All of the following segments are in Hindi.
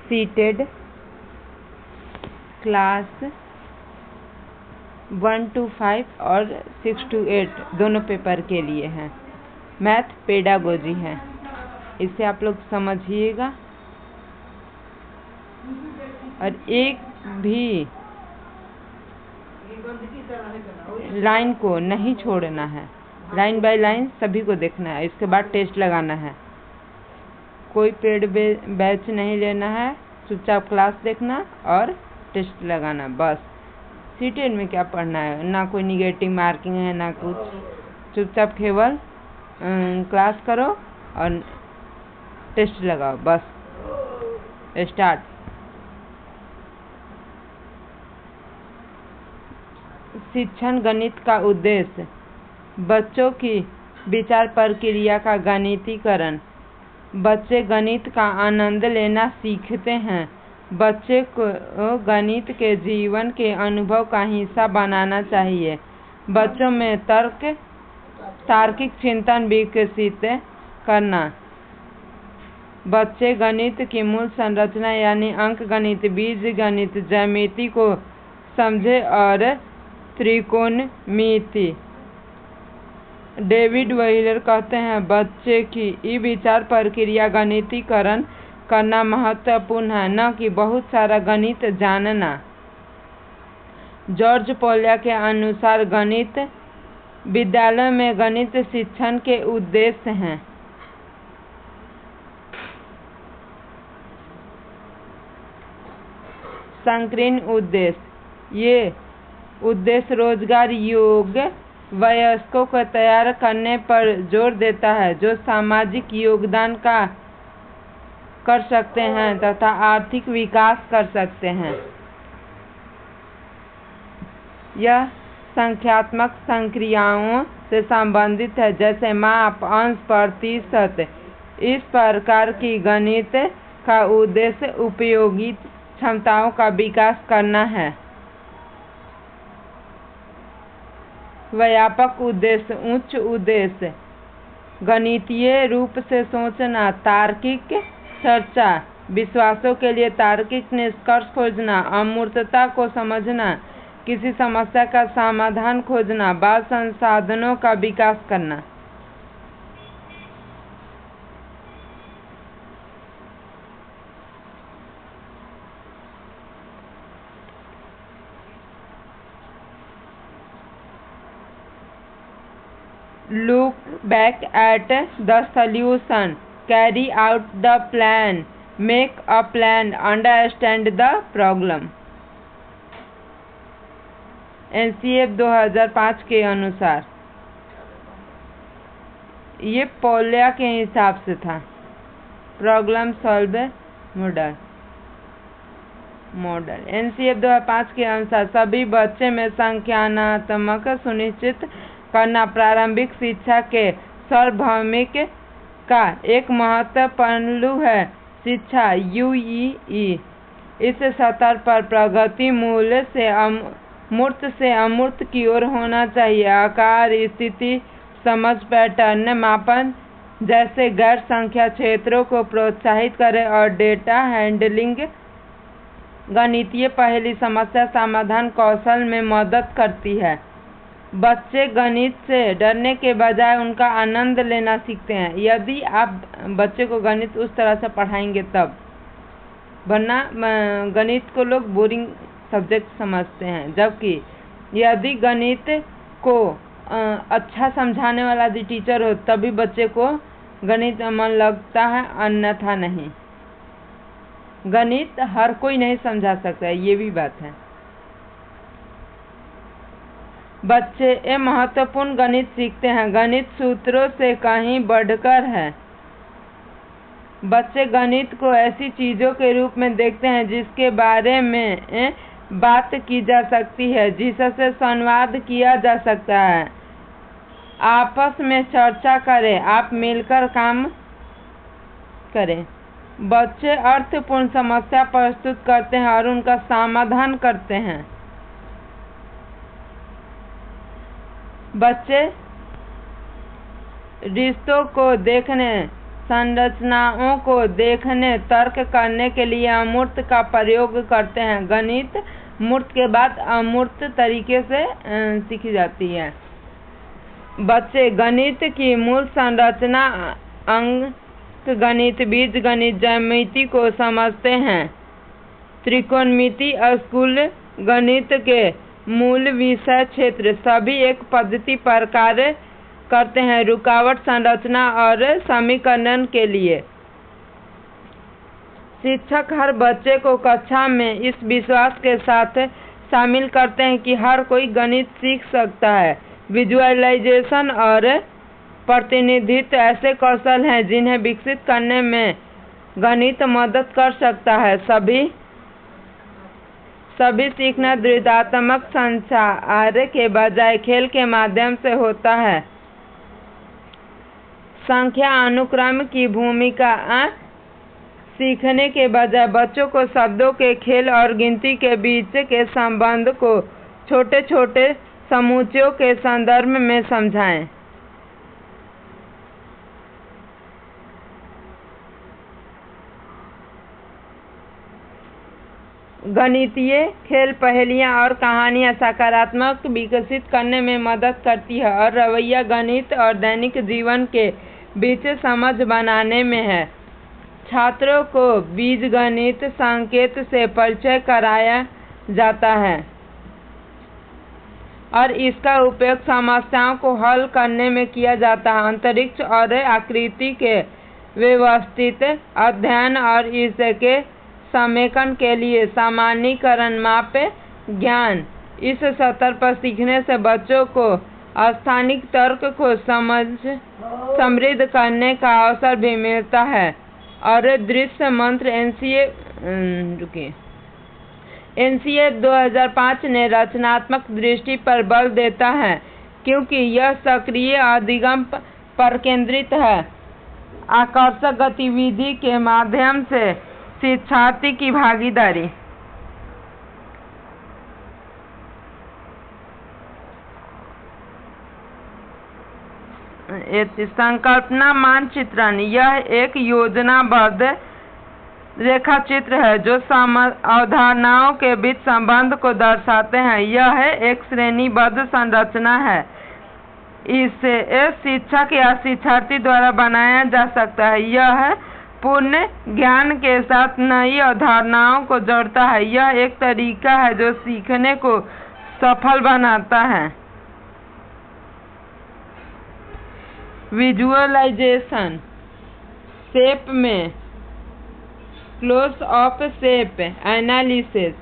सीटेड क्लास 1 to 5 और 6 to 8 दोनों पेपर के लिए है। मैथ पेडागोजी है, इसे आप लोग समझिएगा और एक भी लाइन को नहीं छोड़ना है, लाइन बाय लाइन सभी को देखना है। इसके बाद टेस्ट लगाना है, कोई पेड बैच नहीं लेना है, चुपचाप क्लास देखना और टेस्ट लगाना बस। सीटेड में क्या पढ़ना है, ना कोई निगेटिव मार्किंग है ना कुछ, चुपचाप केवल क्लास करो और टेस्ट लगाओ बस। स्टार्ट। शिक्षण गणित का उद्देश्य बच्चों की विचार प्रक्रिया का गणितीकरण। बच्चे गणित का आनंद लेना सीखते हैं। बच्चे को गणित के जीवन के अनुभव का हिस्सा बनाना चाहिए। बच्चों में तार्किक चिंतन विकसित करना। बच्चे गणित की मूल संरचना यानी अंकगणित, बीजगणित, ज्यामिति को समझे और त्रिकोणमिति। डेविड व्हीलर कहते हैं, बच्चे की ई विचार प्रक्रिया गणितीकरण करना महत्वपूर्ण है, न कि बहुत सारा गणित जानना। जॉर्ज पोल्या के अनुसार गणित विद्यालय में गणित शिक्षण के उद्देश्य हैं। संकीर्ण उद्देश्य। ये उद्देश्य रोजगार योग्य वयस्कों को तैयार करने पर जोर देता है जो सामाजिक योगदान कर सकते हैं तथा आर्थिक विकास कर सकते हैं। यह संख्यात्मक संक्रियाओं से संबंधित है, जैसे माप, अंश, प्रतिशत। इस प्रकार की गणित का उद्देश्य उपयोगी क्षमताओं का विकास करना है। व्यापक उद्देश्य। उच्च उद्देश्य गणितीय रूप से सोचना, तार्किक चर्चा, विश्वासों के लिए तार्किक निष्कर्ष खोजना, अमूर्तता को समझना, किसी समस्या का समाधान खोजना, बाल संसाधनों का विकास करना। Look back at the solution, carry out the plan, make a plan, understand the problem। NCF 2005 के अनुसार ये पोल्या के हिसाब से था। Problem solve model. NCF 2005 के अनुसार सभी बच्चे में संख्यात्मक सुनिश्चित करना प्रारंभिक शिक्षा के सार्वभौमिक का एक महत्वपूर्ण पहलू है। शिक्षा UEE इस स्तर पर प्रगति मूल्य से मूर्त से अमूर्त की ओर होना चाहिए। आकार, स्थिति, समझ, पैटर्न मापन जैसे गैर संख्या क्षेत्रों को प्रोत्साहित करें और डेटा हैंडलिंग गणितीय पहेली समस्या समाधान कौशल में मदद करती है। बच्चे गणित से डरने के बजाय उनका आनंद लेना सीखते हैं। यदि आप बच्चे को गणित उस तरह से पढ़ाएंगे तब, वरना गणित को लोग बोरिंग सब्जेक्ट समझते हैं, जबकि यदि गणित को अच्छा समझाने वाला यदि टीचर हो तभी बच्चे को गणित मन लगता है, अन्यथा नहीं। गणित हर कोई नहीं समझा सकता है, ये भी बात है। बच्चे ये महत्वपूर्ण गणित सीखते हैं, गणित सूत्रों से कहीं बढ़कर है। बच्चे गणित को ऐसी चीजों के रूप में देखते हैं जिसके बारे में बात की जा सकती है, जिससे संवाद किया जा सकता है। आपस में चर्चा करें, आप मिलकर काम करें। बच्चे अर्थपूर्ण समस्या प्रस्तुत करते हैं और उनका समाधान करते हैं। बच्चे रिश्तों को देखने संरचनाओं को देखने, तर्क करने के लिए अमूर्त का प्रयोग करते हैं। गणित मूर्त के बाद अमूर्त तरीके से सीखी जाती है। बच्चे गणित की मूल संरचना, अंकगणित, बीजगणित, ज्यामिति को समझते हैं। त्रिकोणमिति, स्कूल गणित के मूल विषय क्षेत्र सभी एक पद्धति पर कार्य करते हैं, रुकावट, संरचना और समीकरण के लिए। शिक्षक हर बच्चे को कक्षा में इस विश्वास के साथ शामिल करते हैं कि हर कोई गणित सीख सकता है। विजुअलाइजेशन और प्रतिनिधित्व ऐसे कौशल हैं जिन्हें विकसित करने में गणित मदद कर सकता है। सभी सीखना दृढ़तात्मक संचार के बजाय खेल के माध्यम से होता है। संख्या अनुक्रम की भूमिका सीखने के बजाय बच्चों को शब्दों के खेल और गिनती के बीच के संबंध को छोटे छोटे समुच्चयों के संदर्भ में समझाएं। गणितीय खेल, पहेलियाँ और कहानियाँ सकारात्मक विकसित करने में मदद करती है और रवैया गणित और दैनिक जीवन के बीच समझ बनाने में है। छात्रों को बीजगणित संकेत से परिचय कराया जाता है और इसका उपयोग समस्याओं को हल करने में किया जाता है। अंतरिक्ष और आकृति के व्यवस्थित अध्ययन और इसके समेकन के लिए सामान्यीकरण माप ज्ञान। इस स्तर पर सीखने से बच्चों को स्थानिक तर्क को समृद्ध करने का अवसर भी मिलता है और दृश्य मंत्र एनसीए 2005 ने रचनात्मक दृष्टि पर बल देता है क्योंकि यह सक्रिय अधिगम पर केंद्रित है। आकर्षक गतिविधि के माध्यम से शिक्षार्थी की भागीदारी। संकल्पना मानचित्रण, यह एक योजनाबद्ध रेखाचित्र है जो अवधारणाओं के बीच संबंध को दर्शाते हैं। यह एक श्रेणीबद्ध संरचना है। इसे शिक्षक या शिक्षार्थी द्वारा बनाया जा सकता है। यह पूर्ण ज्ञान के साथ नई अवधारणाओं को जोड़ता है। यह एक तरीका है जो सीखने को सफल बनाता है। विजुअलाइजेशन, शेप में close up shape analysis.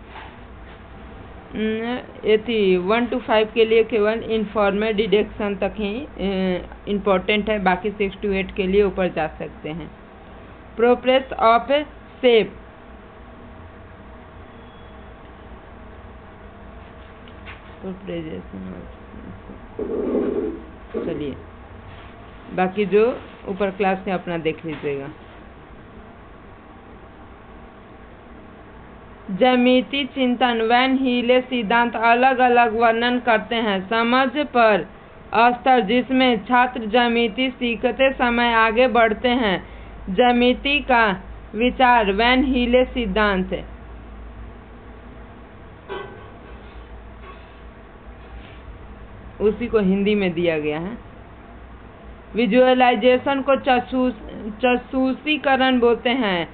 1 to 5 के लिए केवल इनफॉर्मल डिडक्शन तक ही इम्पोर्टेंट है, बाकी 6 to 8 के लिए ऊपर जा सकते हैं। प्रोप्रेस ऑफ शेप, चलिए बाकी जो ऊपर क्लास में अपना देख लीजिएगा। ज्यामिति चिंतन, वैन हीले सिद्धांत अलग अलग वर्णन करते हैं। समझ पर स्तर, जिसमें छात्र ज्यामिति सीखते समय आगे बढ़ते हैं। ज्यामिति का विचार, वैन हीले सिद्धांत। उसी को हिंदी में दिया गया है। विजुअलाइजेशन को चक्षुषीकरण बोलते हैं।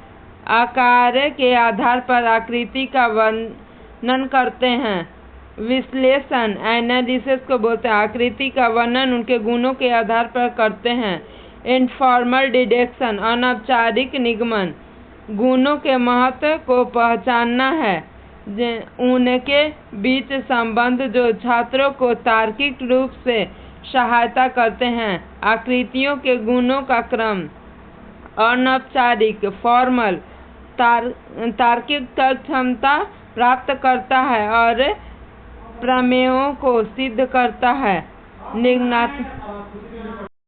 आकार के आधार पर आकृति का वर्णन करते हैं। विश्लेषण, एनालिसिस को बोलते हैं। आकृति का वर्णन उनके गुणों के आधार पर करते हैं। इनफॉर्मल डिडक्शन, अनौपचारिक निगमन, गुणों के महत्व को पहचानना है, उनके बीच संबंध जो छात्रों को तार्किक रूप से सहायता करते हैं। आकृतियों के गुणों का क्रम। अनौपचारिक, फॉर्मल, तार्किक क्षमता प्राप्त करता है और प्रमेयों को सिद्ध करता है।